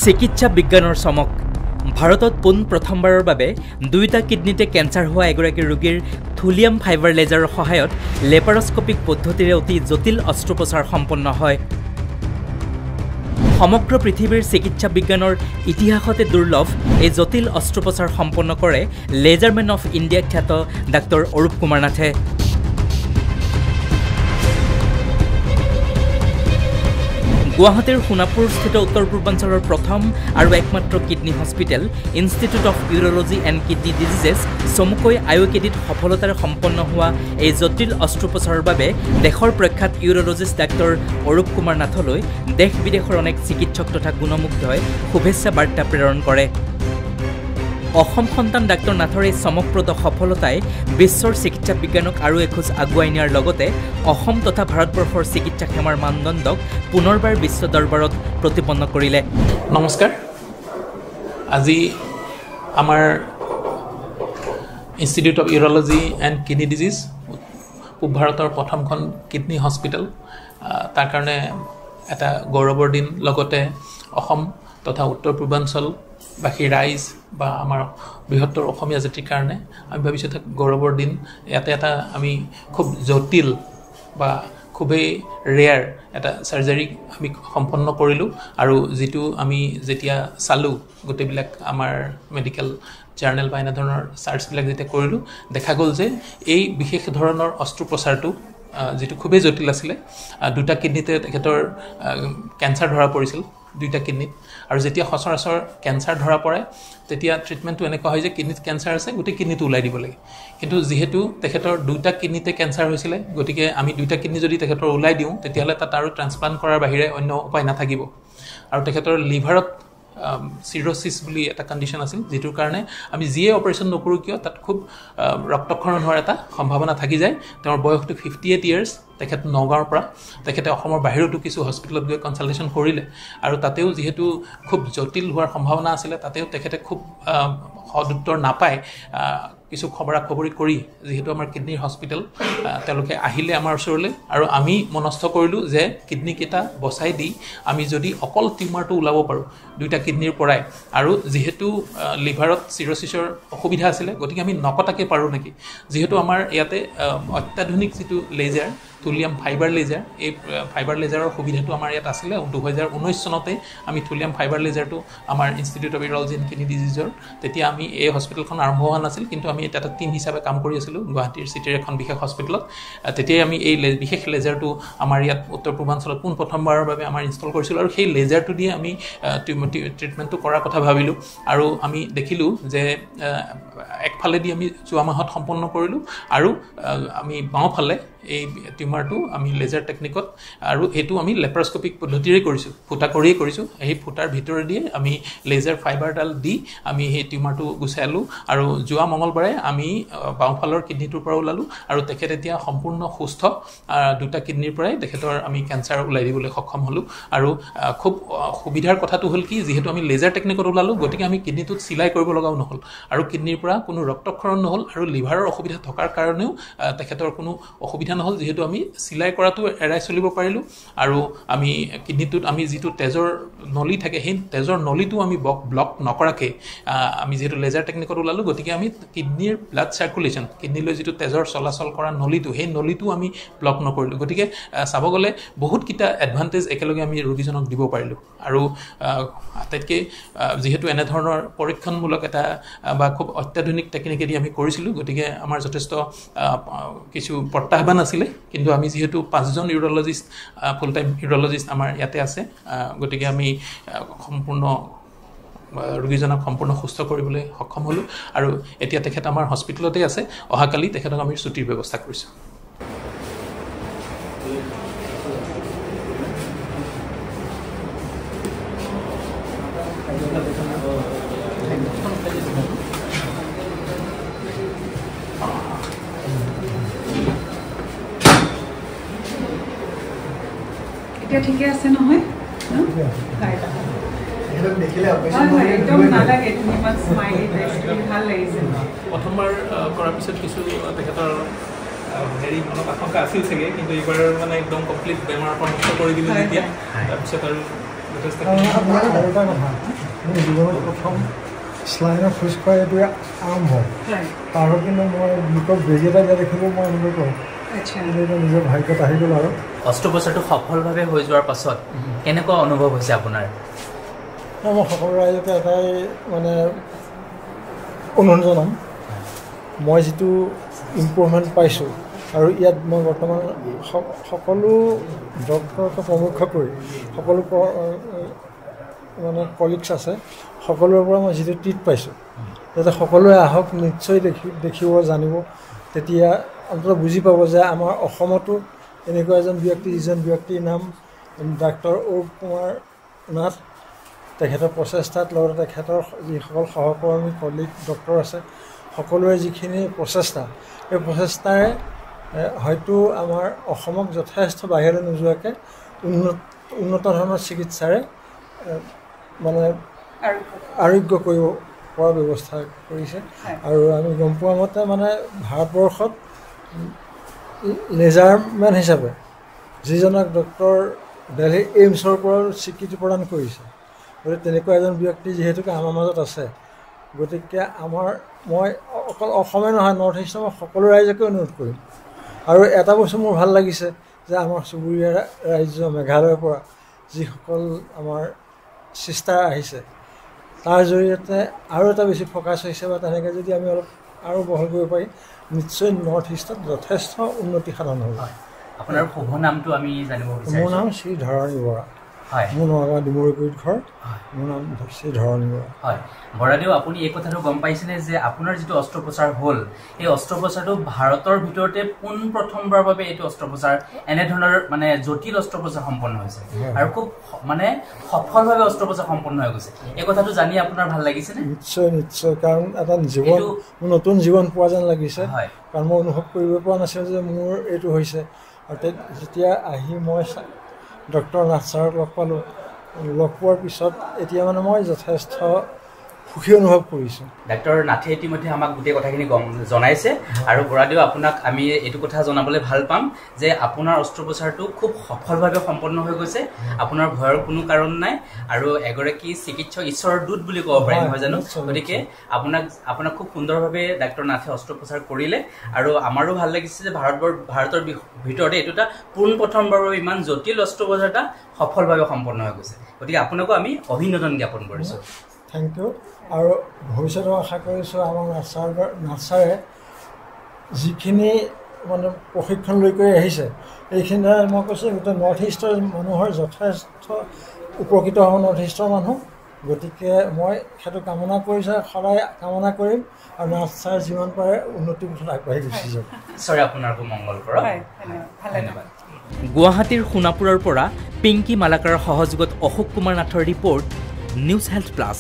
চিকিৎসা বিজ্ঞানৰ চমক ভাৰতত পোন প্ৰথমবাৰৰ বাবে দুইটা কিডনিতে কেঞ্চাৰ হোৱা এগৰাকী ৰোগীৰ থুলিয়াম ফাইবাৰ লেজাৰৰ সহায়ত লেপাৰস্কোপিক পদ্ধতিৰে অতি জটিল অস্ত্ৰোপচাৰ সম্পন্ন হয়। সমগ্ৰ পৃথিৱীৰ চিকিৎসা বিজ্ঞানৰ ইতিহাসতে দুৰ্লভ এই জটিল অস্ত্ৰোপচাৰ সম্পন্ন কৰে লেজাৰমেন অফ ইণ্ডিয়া খ্যাত ডাক্তৰ অৰূপ কুমাৰ নাথে। গুৱাহাটীৰ সোণাপুৰস্থিত উত্তৰ পূৰ্বাঞ্চলৰ প্ৰথম আৰু একমাত্ৰ kidney hospital institute of urology and kidney diseases চমুকৈ IOKD-ত সফলতাৰে সম্পন্ন হোৱা এই জটিল অস্ত্ৰোপচাৰৰ বাবে দেশৰ প্ৰখ্যাত ইউৰলজিষ্ট ডাক্তৰ অৰূপ কুমাৰ নাথলৈ দেশ বিদেশৰ অনেক চিকিৎসক তথা গুণমুগ্ধই শুভেচ্ছা বাৰ্তা প্ৰেৰণ কৰে। অসম সন্তান ডাক্তৰ নাথৰ এই চমকপ্ৰদ সফলতাই বিশ্বৰ চিকিৎসা বিজ্ঞানক আৰু এখোজ আগুৱাই নিয়াৰ লগতে অসম তথা ভাৰতবৰ্ষৰ চিকিৎসা সেৱাৰ মানদণ্ডক পুনৰবাৰ বিশ্ব দৰবাৰত প্ৰতিপন্ন কৰিলে। নমস্কাৰ, আজি আমাৰ institute of urology and kidney disease পূব ভাৰতৰ প্ৰথমখন কিডনী হস্পিটেল, তাৰ কাৰণে এটা গৌৰৱৰ দিন। লগতে অসম তথা উত্তৰ পূৰ্বাঞ্চলবাসী ৰাইজ বা আমাৰ বৃহত্তৰ অসমীয়া জাতিৰ কাৰণে আমি ভাবিছোঁ এটা গৌৰৱৰ দিন। ইয়াতে এটা আমি খুব জটিল বা খুবেই ৰেয়াৰ এটা চাৰ্জাৰী আমি সম্পন্ন কৰিলোঁ, আৰু যিটো আমি যেতিয়া চালোঁ গোটেইবিলাক আমাৰ মেডিকেল জাৰ্নেল বা এনেধৰণৰ চাৰ্চবিলাক যেতিয়া কৰিলোঁ, দেখা গ'ল যে এই বিশেষ ধৰণৰ অস্ত্ৰোপচাৰটো যিটো খুবেই জটিল আছিলে, দুটা কিডনীতে তেখেতৰ কেঞ্চাৰ ধৰা পৰিছিল, দুইটা কিডনীত। আৰু যেতিয়া সচৰাচৰ কেঞ্চাৰ ধৰা পৰে তেতিয়া ট্ৰিটমেণ্টটো এনেকুৱা হয় যে কিডনীত কেঞ্চাৰ আছে, গোটেই কিডনীটো ওলাই দিব লাগে। কিন্তু যিহেতু তেখেতৰ দুটা কিডনীতে কেঞ্চাৰ হৈছিলে, গতিকে আমি দুইটা কিডনী যদি তেখেতৰ ওলাই দিওঁ তেতিয়াহ'লে তাত আৰু ট্ৰান্সপ্লাণ্ট কৰাৰ বাহিৰে অন্য উপায় নাথাকিব। আৰু তেখেতৰ লিভাৰত চিৰ'চিছ বুলি এটা কণ্ডিশ্যন আছিল, যিটোৰ কাৰণে আমি যিয়ে অপাৰেশ্যন নকৰোঁ কিয় তাত খুব ৰক্তক্ষৰণ হোৱাৰ এটা সম্ভাৱনা থাকি যায়। তেওঁৰ বয়সটো 58 years। তেখেত নগাঁৱৰ পৰা, তেখেতে অসমৰ বাহিৰতো কিছু হস্পিটেলত গৈ কনচালটেশ্যন কৰিলে, আৰু তাতেও যিহেতু খুব জটিল হোৱাৰ সম্ভাৱনা আছিলে, তাতেও তেখেতে খুব সদুত্তৰ নাপায় কিছু খবৰা খবৰি কৰি যিহেতু আমাৰ কিডনীৰ হস্পিটেল, তেওঁলোকে আহিলে আমাৰ ওচৰলৈ, আৰু আমি মনস্থ কৰিলোঁ যে কিডনীকেইটা বচাই দি আমি যদি অকল টিউমাৰটো ওলাব পাৰোঁ দুইটা কিডনীৰ পৰাই, আৰু যিহেতু লিভাৰত চিৰ'চিছৰ অসুবিধা আছিলে, গতিকে আমি নকটাকৈ পাৰোঁ নেকি। যিহেতু আমাৰ ইয়াতে অত্যাধুনিক যিটো লেজাৰ থুলিয়াম ফাইবাৰ লেজাৰ, এই ফাইবাৰ লেজাৰৰ সুবিধাটো আমাৰ ইয়াত আছিলে। 2019 চনতে আমি থুলিয়াম ফাইবাৰ লেজাৰটো আমাৰ institute of urology and kidney ডিজিজৰ, তেতিয়া আমি এই হস্পিটেলখন আৰম্ভ হোৱা নাছিল, কিন্তু আমি এটা টিম হিচাপে কাম কৰি আছিলোঁ গুৱাহাটীৰ চিটিৰ এখন বিশেষ হস্পিটেলত। তেতিয়াই আমি এই বিশেষ লেজাৰটো আমাৰ ইয়াত উত্তৰ পূৰ্বাঞ্চলত পোন প্ৰথমবাৰৰ বাবে আমাৰ ইনষ্টল কৰিছিলোঁ, আৰু সেই লেজাৰটো দিয়ে আমি ট্ৰিটমেণ্টটো কৰাৰ কথা ভাবিলোঁ। আৰু আমি দেখিলোঁ যে একফালেদি আমি যোৱা মাহত সম্পন্ন কৰিলোঁ, আৰু আমি বাওঁফালে এই টিউমাৰটো আমি লেজাৰ টেকনিকত, আৰু এইটো আমি লেপাৰস্কোপিক পদ্ধতিৰে কৰিছোঁ, ফুটা কৰিয়ে কৰিছোঁ। সেই ফুটাৰ ভিতৰেদিয়ে আমি লেজাৰ ফাইবাৰডাল দি আমি সেই টিউমাৰটো গুচাই আলোঁ, আৰু যোৱা মঙলবাৰে আমি বাওঁফালৰ কিডনীটোৰ পৰা ওলালোঁ, আৰু তেখেত এতিয়া সম্পূৰ্ণ সুস্থ। দুটা কিডনীৰ পৰাই তেখেতৰ আমি কেঞ্চাৰ ওলাই দিবলৈ সক্ষম হ'লোঁ। আৰু খুব সুবিধাৰ কথাটো হ'ল কি, যিহেতু আমি লেজাৰ টেকনিকত ওলালোঁ, গতিকে আমি কিডনীটোত চিলাই কৰিব লগাও নহ'ল, আৰু কিডনীৰ পৰা কোনো ৰক্তক্ষৰণ নহ'ল, আৰু লিভাৰৰ অসুবিধা থকাৰ কাৰণেও তেখেতৰ কোনো অসুবিধা নহ'ল, যিহেতু আমি চিলাই কৰাটো এৰাই চলিব পাৰিলোঁ। আৰু আমি কিডনীটোত আমি যিটো তেজৰ নলী থাকে, সেই তেজৰ নলীটো আমি ব্লক নকৰাকৈ আমি যিহেতু লেজাৰ টেকনিকত ওলালোঁ, গতিকে আমি কিডনীৰ ব্লাড চাৰ্কুলেশ্যন, কিডনীলৈ যিটো তেজৰ চলাচল কৰা নলীটো, সেই নলীটো আমি ব্লক নকৰিলোঁ। গতিকে চাব গ'লে বহুতকেইটা এডভান্টেজ একেলগে আমি ৰোগীজনক দিব পাৰিলোঁ। আৰু আটাইতকৈ যিহেতু এনেধৰণৰ পৰীক্ষণমূলক এটা বা খুব অত্যাধুনিক টেকনিকেদি আমি কৰিছিলোঁ, গতিকে আমাৰ যথেষ্ট কিছু প্ৰত্যাহ্বান আছিলে, কিন্তু আমি যিহেতু 5জন ইউৰলজিষ্ট, ফুল টাইম ইউৰলজিষ্ট আমাৰ ইয়াতে আছে, গতিকে আমি সম্পূৰ্ণ ৰোগীজনক সম্পূৰ্ণ সুস্থ কৰিবলৈ সক্ষম হ'লোঁ। আৰু এতিয়া তেখেত আমাৰ হস্পিটেলতে আছে। অহাকালি তেখেতক আমি ছুটিৰ ব্যৱস্থা কৰিছোঁ। এতিয়া ঠিকে আছে নহয়? প্ৰথমবাৰ কৰাৰ পিছত কিছু তেখেতৰ হেৰি মনত আশংকা আছিল চাগে, কিন্তু এইবাৰ মানে একদম কমপ্লিট বেমাৰৰ পৰা মুক্ত কৰি দিলোঁ যেতিয়া, তাৰপিছত আৰু আপোনাৰ আৰু এটা কথা মোৰ জীৱনত প্ৰথম শ্লাইনৰ খোজকঢ়া এইটোৱে আৰম্ভ তাৰ কিন্তু মই লোকক বেজি এটা দিয়া দেখিলেও মই এনেকৈ কৰোঁ নিজৰ ভাগ্যত আহি গ'ল আৰু অস্ত্ৰোপচাৰটো সফলভাৱে হৈ যোৱাৰ পাছত কেনেকুৱা অনুভৱ হৈছে আপোনাৰ মই সকলো ৰাইজকে এটাই মানে অনুৰোধ জনাম মই যিটো ইম্প্ৰুভমেণ্ট পাইছোঁ আৰু ইয়াত মই বৰ্তমান সকলো ডক্টৰকে প্ৰমুখ কৰি সকলো মানে কলিগছ আছে সকলোৰে পৰা মই যিটো ট্ৰিট পাইছোঁ যাতে সকলোৱে আহক নিশ্চয় দেখিব জানিব তেতিয়া অন্ততঃ বুজি পাব যে আমাৰ অসমতো এনেকুৱা এজন ব্যক্তি যিজন ব্যক্তিৰ নাম ডাক্তৰ অৰূপ কুমাৰ নাথ তেখেতৰ প্ৰচেষ্টাত লগতে তেখেতৰ যিসকল সহকৰ্মী কলিগ ডক্টৰ আছে সকলোৰে যিখিনি প্ৰচেষ্টা এই প্ৰচেষ্টাৰে হয়তো আমাৰ অসমক যথেষ্ট বাহিৰলৈ নোযোৱাকৈ উন্নত ধৰণৰ চিকিৎসাৰে মানে আৰোগ্য কৰিব পৰা ব্যৱস্থা কৰিছে আৰু আমি গম পোৱা মতে মানে ভাৰতবৰ্ষত লেজাৰমেন হিচাপে যিজনক ডক্টৰ দিল্লী এইমছৰ পৰা স্বীকৃতি প্ৰদান কৰিছে গতিকে তেনেকুৱা এজন ব্যক্তি যিহেতুকে আমাৰ মাজত আছে গতিকে মই অকল অসমে নহয় নৰ্থ ইষ্টৰ মই সকলো ৰাইজকে অনুৰোধ কৰিম আৰু এটা বস্তু মোৰ ভাল লাগিছে যে আমাৰ চুবুৰীয়া ৰাজ্য মেঘালয়ৰ পৰা যিসকল আমাৰ চিষ্টাৰ আহিছে তাৰ জৰিয়তে আৰু এটা বেছি ফ'কাছ হৈছে বা তেনেকৈ যদি আমি অলপ আৰু বহল কৰিব পাৰি নিশ্চয় নৰ্থ ইষ্টত যথেষ্ট উন্নতি সাধন হ'ব আপোনাৰ শুভ নামটো আমি জানিব বিচাৰিছোঁ মোৰ নাম শ্ৰী ধৰণী বৰা হয় মোৰ নগাঁও ডিমৰুগুৰিত ঘৰ মোৰ নাম শ্ৰী ধৰণী বৰা হয় বৰাদেউ আপুনি এই কথাটো গম পাইছেনে যে আপোনাৰ যিটো অস্ত্ৰোপচাৰ হ'ল এই অস্ত্ৰোপচাৰটো ভাৰতৰ ভিতৰতে পোনপ্ৰথমবাৰৰ বাবে এইটো অস্ত্ৰোপচাৰ এনেধৰণৰ মানে জটিল অস্ত্ৰোপচাৰ সম্পন্ন হৈছে আৰু খুব মানে সফলভাৱে অস্ত্ৰোপচাৰ সম্পন্ন হৈ গৈছে এই কথাটো জানি আপোনাৰ ভাল লাগিছেনে নিশ্চয় কাৰণ এটা জীৱন মোৰ নতুন জীৱন পোৱা যেন লাগিছে কাৰণ মই অনুভৱ কৰিব পৰা নাছিলোঁ যে মোৰ এইটো হৈছে আৰু যেতিয়া আহি মই ডক্টৰ নাথ ছাৰক লগ পালোঁ লগ পোৱাৰ পিছত এতিয়া মানে মই যথেষ্ট সুখী অনুভৱ কৰিছোঁ ডাক্তৰ নাথে ইতিমধ্যে আমাক গোটেই কথাখিনি জনাইছে আৰু বৰাদেউ আপোনাক আমি এইটো কথা জনাবলৈ ভাল পাম যে আপোনাৰ অস্ত্ৰোপচাৰটো খুব সফলভাৱে সম্পন্ন হৈ গৈছে আপোনাৰ ভয়ৰ কোনো কাৰণ নাই আৰু এগৰাকী চিকিৎসক ঈশ্বৰৰ দূত বুলি ক'ব পাৰি নহয় জানো গতিকে আপোনাক খুব সুন্দৰভাৱে ডাক্তৰ নাথে অস্ত্ৰোপচাৰ কৰিলে আৰু আমাৰো ভাল লাগিছে যে ভাৰতৰ ভিতৰতে এইটো এটা পোনপ্ৰথমবাৰৰ ইমান জটিল অস্ত্ৰোপচাৰ এটা সফলভাৱে সম্পন্ন হৈ গৈছে গতিকে আপোনাকো আমি অভিনন্দন জ্ঞাপন কৰিছোঁ থেংক ইউ আৰু ভৱিষ্যতে আশা কৰিছোঁ আমাৰ নাথ ছাৰে যিখিনি মানে প্ৰশিক্ষণ লৈ কৰি আহিছে এইখিনি মই কৈছোঁ গোটেই নৰ্থ ইষ্টৰ মানুহৰ যথেষ্ট উপকৃত হ'ব নৰ্থ ইষ্টৰ মানুহ গতিকে মই সেইটো কামনা কৰিছোঁ সদায় কামনা কৰিম আৰু নাথ ছাৰ যিমান পাৰে উন্নতিৰ পথত আগবাঢ়ি গুচি যাওক ঈশ্বৰে আপোনাকো মংগল কৰক ধন্যবাদ গুৱাহাটীৰ সোণাপুৰৰ পৰা পিংকী মালাকাৰৰ সহযোগত অশোক কুমাৰ নাথৰ ৰিপৰ্ট নিউজ হেল্থ প্লাছ